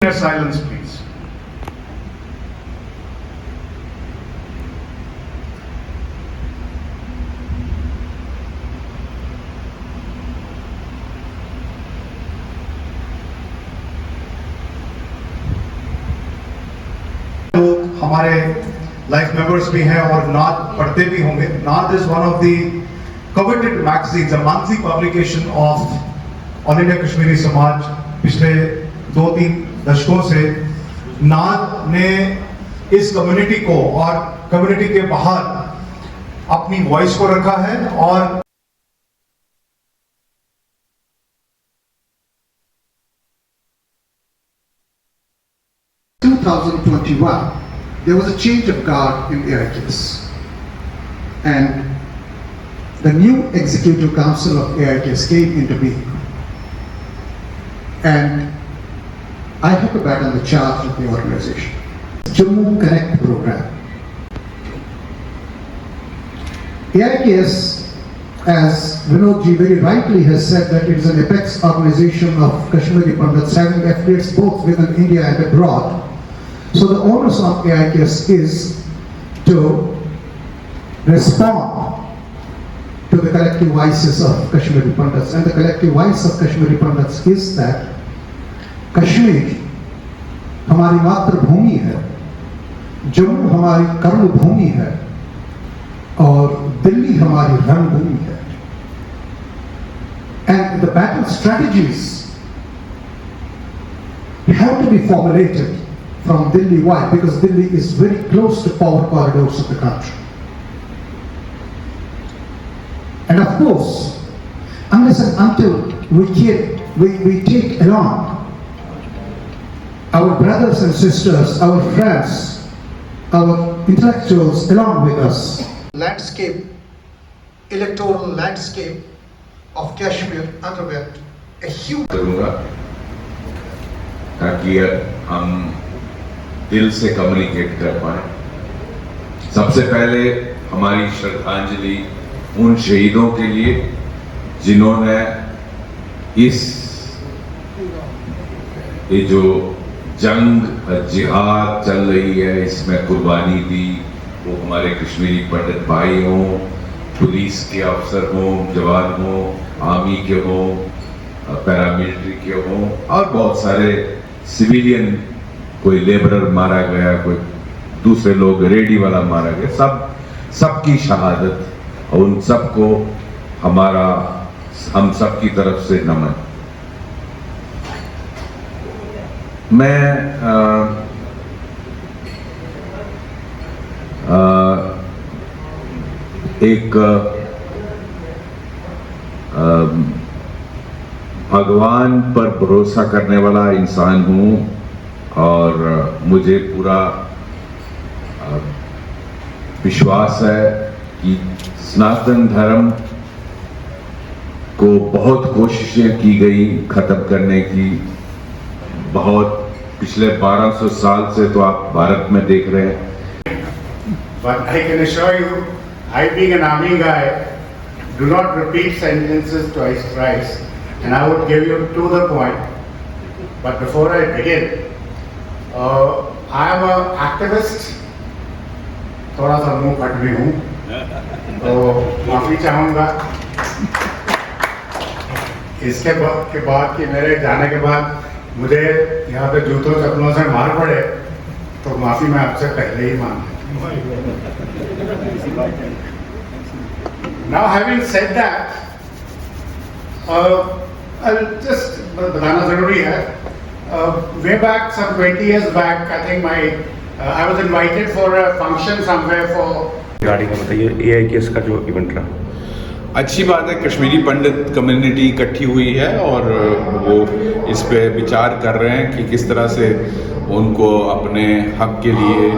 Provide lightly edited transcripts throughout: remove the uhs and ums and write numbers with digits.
Silence, please. लोग हमारे life members भी हैं और नाद पढ़ते भी होंगे. नाद is one of the coveted magazines, a monthly publication of All India Kashmiri समाज. पिछले 2-3 दशकों से नाद ने इस कम्युनिटी को और कम्युनिटी के बाहर अपनी वॉइस को रखा है. और In 2021, there was a change of guard in AIKS, and the new executive council of AIKS came into being, and I have a bat on the charge of the organization. Jammu Connect program. AIKS, as Vinod ji very rightly has said, that it is an apex organization of Kashmiri Pandits having affiliates both within India and abroad. So the onus of AIKS is to respond to the collective voices of Kashmiri Pandits, and the collective voice of Kashmiri Pandits is that Kashmir हमारी मातृभूमि है, जम्मू हमारी कर्मभूमि है और दिल्ली हमारी रणभूमि है. And the battle strategies have to be formulated from Delhi. Why? Because Delhi is very close to power corridors of the country. And of course, unless and until we take along our brothers and sisters, our friends, our intellectuals along with us. Landscape, electoral landscape of Kashmir underwent a huge. करूँगा ताकि हम दिल से communicate कर पाए. सबसे पहले हमारी श्रद्धांजलि उन शहीदों के लिए जिन्होंने ये जो जंग जिहाद चल रही है इसमें कुर्बानी दी. वो हमारे कश्मीरी पंडित भाई हों, पुलिस के अफसर हों, जवान हों, आर्मी के हों, पैरामिलिट्री के हों और बहुत सारे सिविलियन, कोई लेबरर मारा गया, कोई दूसरे लोग रेडी वाला मारा गया. सबकी शहादत और उन सबको हम सब की तरफ से नमन. मैं एक भगवान पर भरोसा करने वाला इंसान हूँ और मुझे पूरा विश्वास है कि सनातन धर्म को बहुत कोशिशें की गई खत्म करने की. बहुत पिछले 1200 साल से तो आप भारत में देख रहे हैं. But I can assure you, I being an army guy, do not repeat sentences twice thrice, and I would give you to the point. But before I begin, I am an activist. थोड़ा सा मुंह फट भी हूँ, तो माफी चाहूँगा. इसके बाद कि मेरे जाने के बाद मुझे यहाँ पे जूतों चप्पलों से मार पड़े तो माफी मैं आपसे पहले ही मांग लेता हूँ. Now having said that, I'll just बताना जरूरी है. Way back, some 20 years back, I think I was invited for a function somewhere for. गाड़ी का बताइए AIKS का जो इवेंट रहा. अच्छी बात है, कश्मीरी पंडित कम्युनिटी इकट्ठी हुई है और वो इस पे विचार कर रहे हैं कि किस तरह से उनको अपने हक के लिए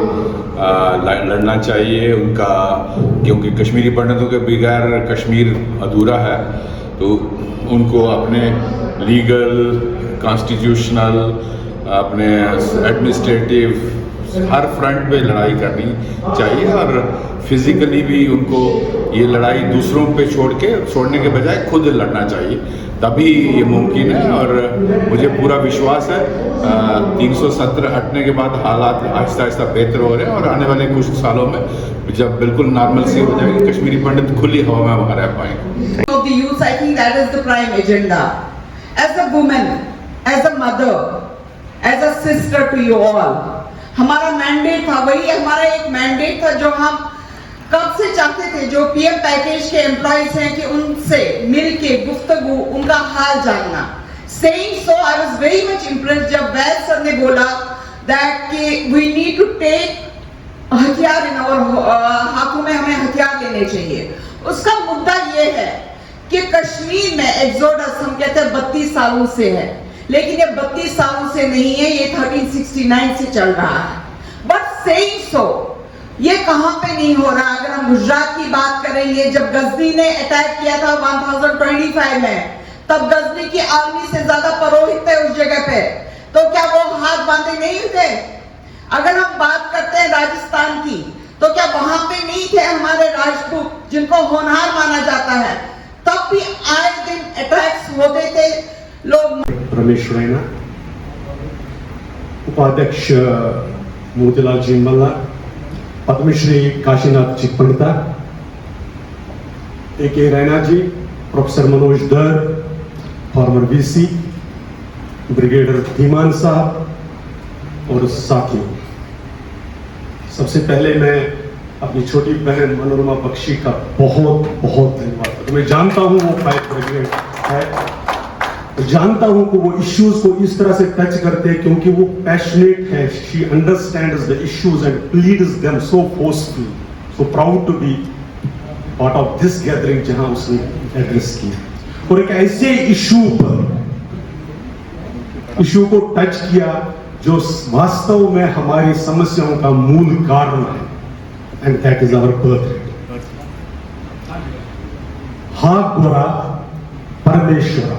लड़ना चाहिए. उनका, क्योंकि कश्मीरी पंडितों के बगैर कश्मीर अधूरा है, तो उनको अपने लीगल, कॉन्स्टिट्यूशनल, अपने एडमिनिस्ट्रेटिव हर फ्रंट पे लड़ाई करनी चाहिए और फिजिकली भी उनको ये लड़ाई दूसरों पे छोड़ने के बजाय खुद लड़ना चाहिए. तभी ये मुमकिन है। और मुझे पूरा विश्वास है 317 हटने के बाद हालात आहिस्ता आहिस्ता बेहतर हो रहे हैं और आने वाले कुछ सालों में जब बिल्कुल नॉर्मल सी हो जाएगी कश्मीरी पंडित खुली हवा में वहाँ रह पाएंगे। Of the youth, I think that is the prime agenda. As a woman, as a mother, as a sister to you all, हमारा मैंडेट था, वही हमारा एक मैंडेट था जो हम कब से चाहते थे, जो पीएम पैकेज के एम्प्लॉइज हैं कि उनसे मिलके गुफ्तगू, उनका हाल जानना। Saying so, I was very much impressed जब वैद सर ने बोला that कि we need to take हथियार इन और हाथों में हमें हथियार लेने चाहिए। उसका मुद्दा ये है कि कश्मीर में एक्सोडस हम कहते हैं 32 सालों से है, लेकिन ये 32 सालों से नहीं है, ये 1369 से चल रहा है। बट सेइंग सो ये कहां पे नहीं हो रहा। अगर हम गुजरात की बात करेंगे, जब गजनी ने अटैक किया था 1025 में, तब गजनी की आर्मी से ज्यादा पुरोहित थे उस जगह पे, तो क्या वो हाथ बांधे नहीं थे? अगर हम बात करते हैं राजस्थान की, तो क्या वहां पे नहीं थे हमारे राजपूत जिनको होनहार माना जाता है? तब भी आए दिन अटैक्स होते थे लोग। रमेश रैना, उपाध्यक्ष मोतीलाल जिम्बल्ला, पद्मश्री काशीनाथ चिकपंडिता, ए.के. रैना जी, प्रोफेसर मनोज धर, फॉर्मर वीसी, ब्रिगेडियर धीमान साहब और साथियों, सबसे पहले मैं अपनी छोटी बहन मनोरमा बख्शी का बहुत बहुत धन्यवाद। तो मैं जानता हूं वो फायर ब्रिगेड है, तो जानता हूं कि वो इश्यूज को इस तरह से टच करते हैं क्योंकि वो पैशनेट है। She understands the issues and pleads them so forcefully. So proud to be part of this gathering जहां उसने एड्रेस किया और एक ऐसे इशू को टच किया जो वास्तव में हमारी समस्याओं का मूल कारण है, and that is our birth rate. हा गोरा परमेश्वरा,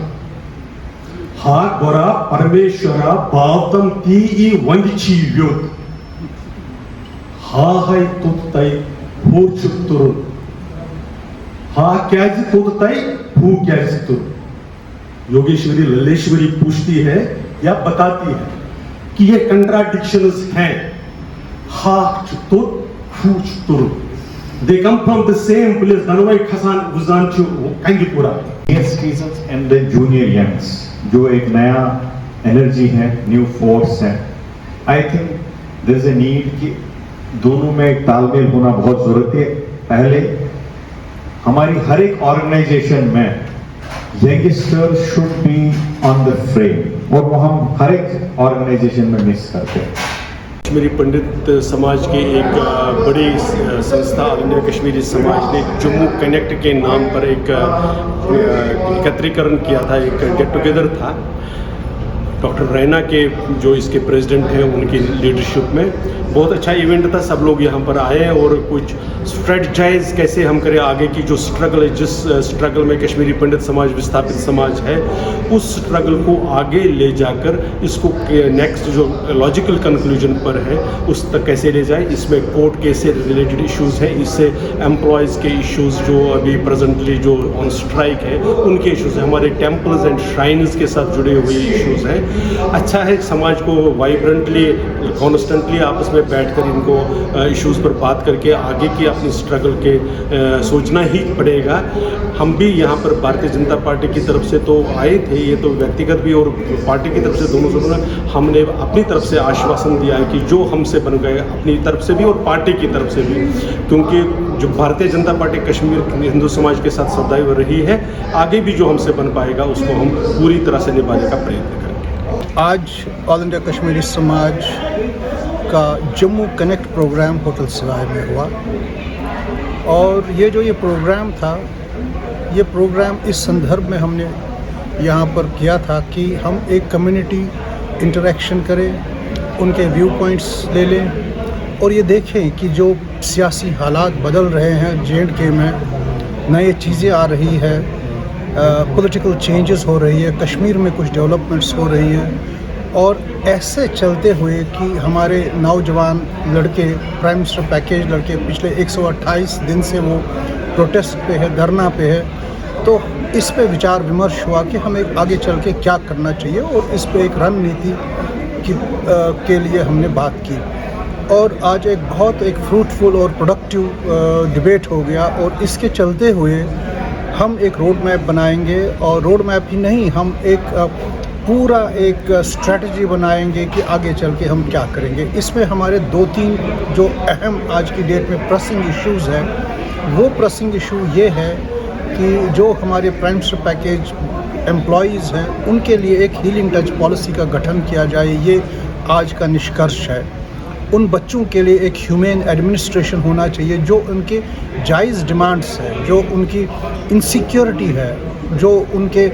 हा गोरा परमेश्वरा बावतम ती ई वंदची योग, हा है तुत्तै फूर्चुत्तुरु, हा क्याज तुत्तै फू क्याज तुरु। योगेश्वरी लल्लेश्वरी पूछती है या बताती है कि ये कंट्राडिक्शंस हैं। हा चुतुर, फू चुतुर, they come from the same place. Danwai Khasan Guzanchu Kangipura. Senior citizens and the junior youngs, जो एक नया एनर्जी है, न्यू फोर्स है। I think there is a need कि दोनों में एक तालमेल होना बहुत जरूरत है। पहले हमारी हर एक ऑर्गेनाइजेशन में youngster should be on the frame, और वो हम हर एक ऑर्गेनाइजेशन में मिस करते हैं। कश्मीरी पंडित समाज की एक बड़ी संस्था ऑल इंडिया कश्मीरी समाज ने जम्मू कनेक्ट के नाम पर एक एकत्रीकरण किया था, एक गेट टुगेदर था। डॉक्टर रैना के जो इसके प्रेसिडेंट हैं उनकी लीडरशिप में बहुत अच्छा इवेंट था। सब लोग यहाँ पर आए और कुछ स्ट्रेटजाइज कैसे हम करें आगे की जो स्ट्रगल है, जिस स्ट्रगल में कश्मीरी पंडित समाज विस्थापित समाज है, उस स्ट्रगल को आगे ले जाकर इसको नेक्स्ट जो लॉजिकल कंक्लूजन पर है उस तक कैसे ले जाए। इसमें कोर्ट केस से रिलेटेड इश्यूज़ हैं, इससे एम्प्लॉयज़ के इश्यूज़ जो अभी प्रेजेंटली जो ऑन स्ट्राइक है उनके इश्यूज़ हैं, हमारे टेम्पल्स एंड श्राइन्स के साथ जुड़े हुए इश्यूज़ हैं। अच्छा है समाज को वाइब्रेंटली कॉन्स्टेंटली आपस में बैठकर इनको इश्यूज़ पर बात करके आगे की अपनी स्ट्रगल के सोचना ही पड़ेगा। हम भी यहाँ पर भारतीय जनता पार्टी की तरफ से तो आए थे, ये तो व्यक्तिगत भी और पार्टी की तरफ से दोनों हमने अपनी तरफ से आश्वासन दिया है कि जो हमसे बन गए अपनी तरफ से भी और पार्टी की तरफ से भी, क्योंकि जो भारतीय जनता पार्टी कश्मीर हिंदू समाज के साथ सदैव रही है, आगे भी जो हमसे बन पाएगा उसको हम पूरी तरह से निभाने का प्रयत्न करेंगे। आज ऑल इंडिया कश्मीरी समाज का जम्मू कनेक्ट प्रोग्राम होटल सराय में हुआ, और ये प्रोग्राम था, ये प्रोग्राम इस संदर्भ में हमने यहाँ पर किया था कि हम एक कम्युनिटी इंटरेक्शन करें, उनके व्यू पॉइंट्स ले लें और ये देखें कि जो सियासी हालात बदल रहे हैं J&K में, नई चीज़ें आ रही है, पॉलिटिकल चेंजेस हो रही है, कश्मीर में कुछ डेवलपमेंट्स हो रही हैं, और ऐसे चलते हुए कि हमारे नौजवान लड़के प्राइम मिनिस्टर पैकेज लड़के पिछले 128 दिन से वो प्रोटेस्ट पे है, धरना पे है, तो इस पे विचार विमर्श हुआ कि हमें आगे चल के क्या करना चाहिए, और इस पे एक रणनीति के लिए हमने बात की। और आज एक फ्रूटफुल और प्रोडक्टिव डिबेट हो गया, और इसके चलते हुए हम एक रोड मैप बनाएंगे, और रोड मैप ही नहीं, हम एक पूरा एक स्ट्रेटजी बनाएंगे कि आगे चल के हम क्या करेंगे। इसमें हमारे 2-3 जो अहम आज की डेट में प्रेसिंग इश्यूज़ हैं, वो प्रेसिंग इशू ये है कि जो हमारे प्राइम मिनिस्टर पैकेज एम्प्लॉयज़ हैं, उनके लिए एक हीलिंग टच पॉलिसी का गठन किया जाए, ये आज का निष्कर्ष है। उन बच्चों के लिए एक ह्यूमेन एडमिनिस्ट्रेशन होना चाहिए, जो उनके जायज़ डिमांड्स हैं, जो उनकी इनसिक्योरिटी है, जो उनके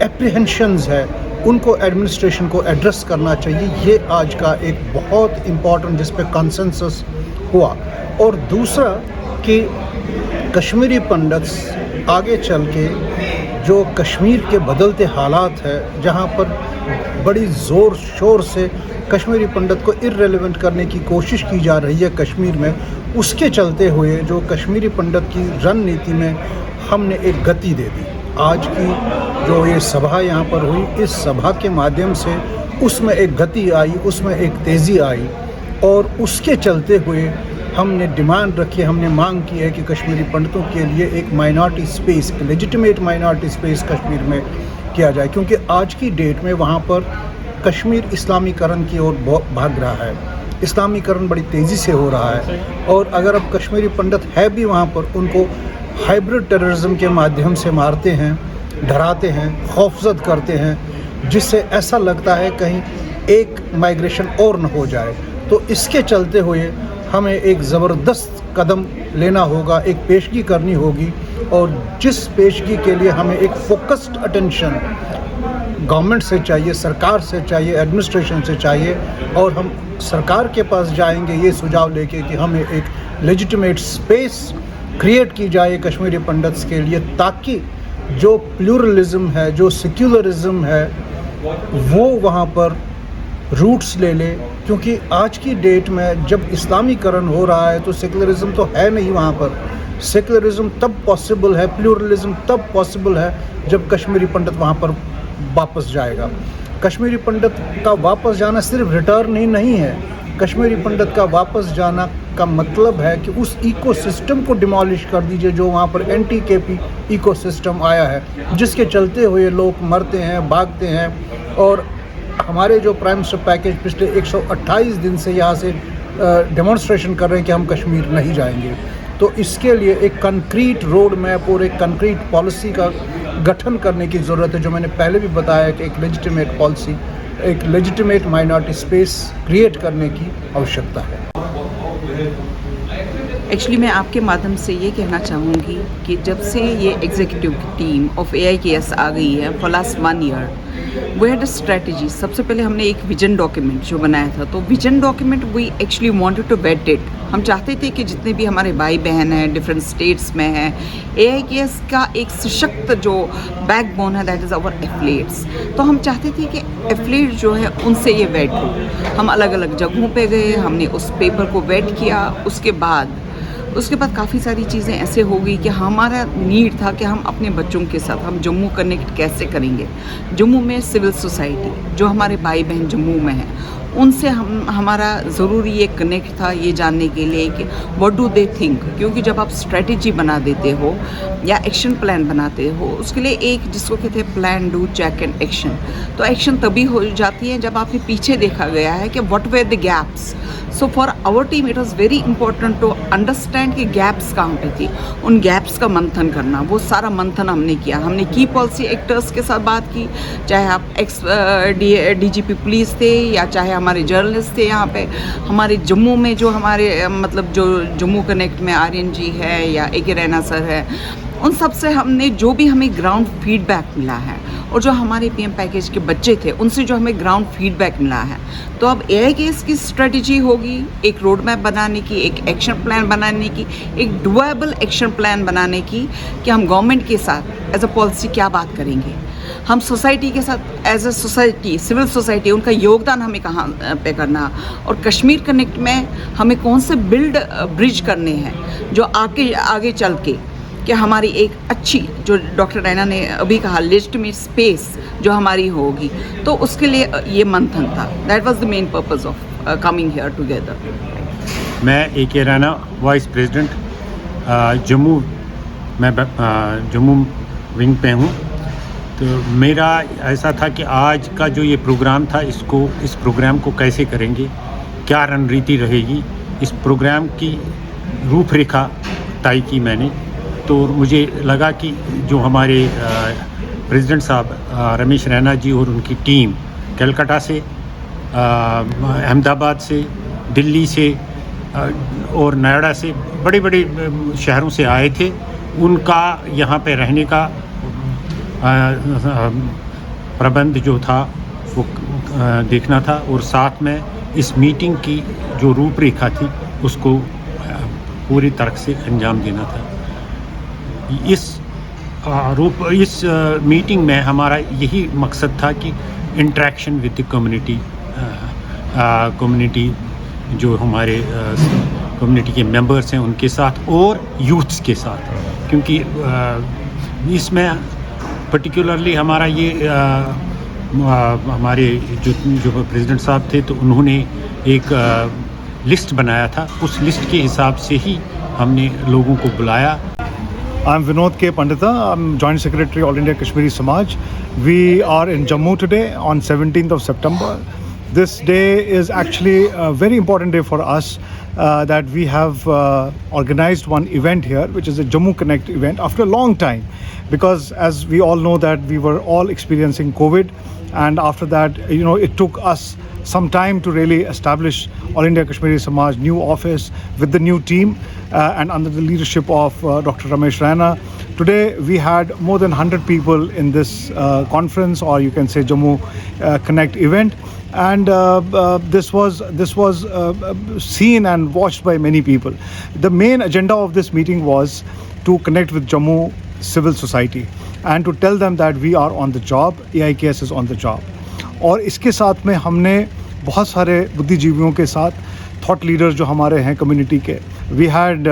एप्रीहेंशंस है, उनको एडमिनिस्ट्रेशन को एड्रेस करना चाहिए। ये आज का एक बहुत इम्पॉर्टेंट जिस पे कंसेंसस हुआ। और दूसरा कि कश्मीरी पंडित्स आगे चल के जो कश्मीर के बदलते हालात है, जहाँ पर बड़ी ज़ोर शोर से कश्मीरी पंडित को इररिलेवेंट करने की कोशिश की जा रही है कश्मीर में, उसके चलते हुए जो कश्मीरी पंडित की रणनीति में हमने एक गति दे दी। आज की जो ये सभा यहाँ पर हुई, इस सभा के माध्यम से उसमें एक गति आई, उसमें एक तेज़ी आई, और उसके चलते हुए हमने डिमांड रखी, हमने मांग की है कि कश्मीरी पंडितों के लिए एक minority space, legitimate minority space Kashmir में किया जाए, क्योंकि आज की डेट में वहाँ पर कश्मीर इस्लामीकरण की ओर भाग रहा है। इस्लामीकरण बड़ी तेज़ी से हो रहा है, और अगर अब कश्मीरी पंडित है भी वहाँ पर, उनको हाइब्रिड टेररिज्म के माध्यम से मारते हैं, डराते हैं, खौफजद करते हैं, जिससे ऐसा लगता है कहीं एक माइग्रेशन और न हो जाए। तो इसके चलते हुए हमें एक ज़बरदस्त कदम लेना होगा, एक पेशगी करनी होगी, और जिस पेशगी के लिए हमें एक फोकस्ड अटेंशन गवर्नमेंट से चाहिए, सरकार से चाहिए, एडमिनिस्ट्रेशन से चाहिए, और हम सरकार के पास जाएंगे ये सुझाव लेके कि हमें एक लेजिटिमेट स्पेस क्रिएट की जाए कश्मीरी पंडित्स के लिए, ताकि जो प्लूरलिज्म है, जो सेक्युलरिज्म है, वो वहाँ पर रूट्स ले ले। क्योंकि आज की डेट में जब इस्लामीकरण हो रहा है तो सेक्युलरिज्म तो है नहीं वहाँ पर। सेक्युलरिज्म तब पॉसिबल है, प्लूरलिज्म तब पॉसिबल है जब कश्मीरी पंडित वहाँ पर वापस जाएगा। कश्मीरी पंडित का वापस जाना सिर्फ रिटर्न ही नहीं है, कश्मीरी पंडित का वापस जाना का मतलब है कि उस इकोसिस्टम को डिमोलिश कर दीजिए जो वहाँ पर एंटी-केपी इकोसिस्टम आया है, जिसके चलते हुए लोग मरते हैं, भागते हैं। और हमारे जो प्राइम मिनिस्टर पैकेज पिछले 128 दिन से यहाँ से डेमोन्स्ट्रेशन कर रहे हैं कि हम कश्मीर नहीं जाएंगे। तो इसके लिए एक कंक्रीट रोड मैप और एक कंक्रीट पॉलिसी का गठन करने की ज़रूरत है, जो मैंने पहले भी बताया कि एक लेजिटिमेट पॉलिसी, एक लेजिटिमेट माइनॉरिटी स्पेस क्रिएट करने की आवश्यकता है। एक्चुअली मैं आपके माध्यम से ये कहना चाहूँगी कि जब से ये एग्जीक्यूटिव टीम ऑफ AIKS आ गई है for last 1 year, we had a strategy. सबसे पहले हमने एक विजन डॉक्यूमेंट जो बनाया था, तो vision document we actually wanted to vet it. हम चाहते थे कि जितने भी हमारे भाई बहन हैं डिफरेंट स्टेट्स में हैं, AIKS का एक सशक्त जो बैकबोन है दैट इज़ आवर एफिलिएट्स। तो हम चाहते थे कि एफिलिएट जो है उनसे ये वेट हो। हम अलग अलग जगहों पे गए, हमने उस पेपर को वेट किया। उसके बाद काफ़ी सारी चीज़ें ऐसे हो गई कि हमारा नीड था कि हम अपने बच्चों के साथ हम जम्मू कनेक्ट कैसे करेंगे। जम्मू में सिविल सोसाइटी जो हमारे भाई बहन जम्मू में हैं, उनसे हमारा ज़रूरी ये कनेक्ट था ये जानने के लिए कि व्हाट डू दे थिंक। क्योंकि जब आप स्ट्रेटजी बना देते हो या एक्शन प्लान बनाते हो, उसके लिए एक जिसको कहते हैं plan, do, check and action. तो एक्शन तभी हो जाती है जब आपके पीछे देखा गया है कि what were the gaps. So for our team it was very important to understand कि गैप्स कहाँ पे थी, उन गैप्स का मंथन करना। वो सारा मंथन हमने किया। हमने की पॉलिसी एक्टर्स के साथ बात की, चाहे आप DGP पुलिस थे या चाहे हमारे जर्नलिस्ट थे। यहाँ पे हमारे जम्मू में जो हमारे मतलब जो जम्मू कनेक्ट में आर्यन जी है या AK रैना सर है, उन सब से हमने जो भी हमें ग्राउंड फीडबैक मिला है, और जो हमारे PM पैकेज के बच्चे थे उनसे जो हमें ग्राउंड फीडबैक मिला है, तो अब AIKS की स्ट्रेटजी होगी एक रोड मैप बनाने की, एक एक्शन प्लान बनाने की, एक डुएबल एक्शन प्लान बनाने की कि हम गवर्नमेंट के साथ एज अ पॉलिसी क्या बात करेंगे, हम सोसाइटी के साथ as a society, civil society, उनका योगदान हमें कहाँ पे करना, और कश्मीर कनेक्ट में हमें कौन से ब्रिज करने हैं जो आगे चल के कि हमारी एक अच्छी, जो डॉक्टर रैना ने अभी कहा, लेजिटिमेट स्पेस जो हमारी होगी, तो उसके लिए ये मंथन था. That was the main purpose of coming here together. मैं A.K. Raina, vice president Jammu, मैं जम्मू विंग पे हूँ. तो मेरा ऐसा था कि आज का जो ये प्रोग्राम था, इस प्रोग्राम को कैसे करेंगे, क्या रणनीति रहेगी, इस प्रोग्राम की रूपरेखा तय की मैंने. तो मुझे लगा कि जो हमारे प्रेसिडेंट साहब रमेश रैना जी और उनकी टीम कलकत्ता से, अहमदाबाद से, दिल्ली से और नोएडा से, बड़े बड़े शहरों से आए थे. उनका यहाँ पे रहने का प्रबंध जो था वो देखना था, और साथ में इस मीटिंग की जो रूपरेखा थी उसको पूरी तरह से अंजाम देना था. इस मीटिंग में हमारा यही मकसद था कि इंटरेक्शन विद द कम्युनिटी जो हमारे कम्युनिटी के मेंबर्स हैं उनके साथ और यूथ्स के साथ, क्योंकि इसमें पर्टिकुलरली हमारा ये हमारे जो प्रेसिडेंट साहब थे तो उन्होंने एक लिस्ट बनाया था. उस लिस्ट के हिसाब से ही हमने लोगों को बुलाया. I'm Vinod K. Pandita. I'm Joint Secretary All India Kashmiri Samaj. We are in Jammu today on 17th of September. This day is actually a very important day for us that we have organized one event here, which is a Jammu Connect event after a long time, because as we all know that we were all experiencing COVID, and after that, it took us some time to really establish All India Kashmiri Samaj new office with the new team and under the leadership of Dr. Ramesh Rana. Today we had more than 100 people in this conference, or you can say Jammu Connect event, and this was seen and watched by many people. The main agenda of this meeting was to connect with Jammu civil society and to tell them that we are on the job, AIKS is on the job. और इसके साथ में हमने बहुत सारे बुद्धिजीवियों के साथ, थॉट लीडर्स जो हमारे हैं कम्युनिटी के, वी हैड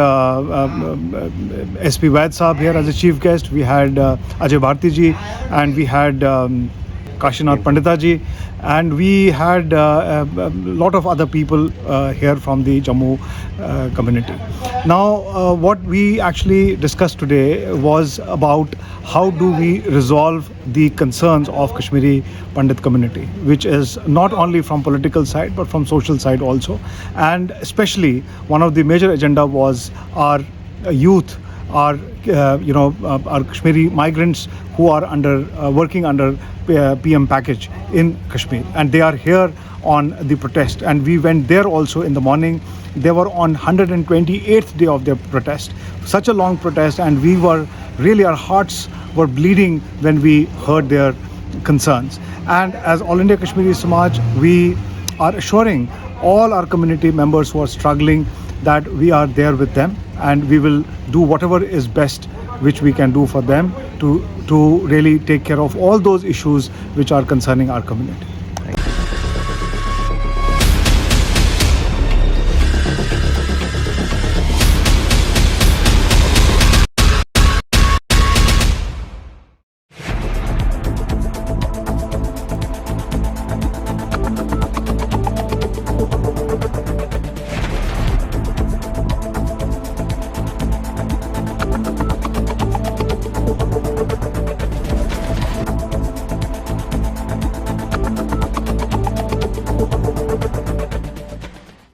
SP वैद साहब here as a chief guest, we had Ajay Bharti ji, and we had Kashinath Pandita ji, and we had a lot of other people here from the Jammu community. Now what we actually discussed today was about how do we resolve the concerns of Kashmiri Pandit community, which is not only from political side but from social side also, and especially one of the major agenda was our youth, our our Kashmiri migrants who are working under PM package in Kashmir, and they are here on the protest, and we went there also in the morning. They were on 128th day of their protest, such a long protest, and we were really, our hearts were bleeding when we heard their concerns. And as All India Kashmiri Samaj, we are assuring all our community members who are struggling that we are there with them, and we will do whatever is best which we can do for them to really take care of all those issues which are concerning our community.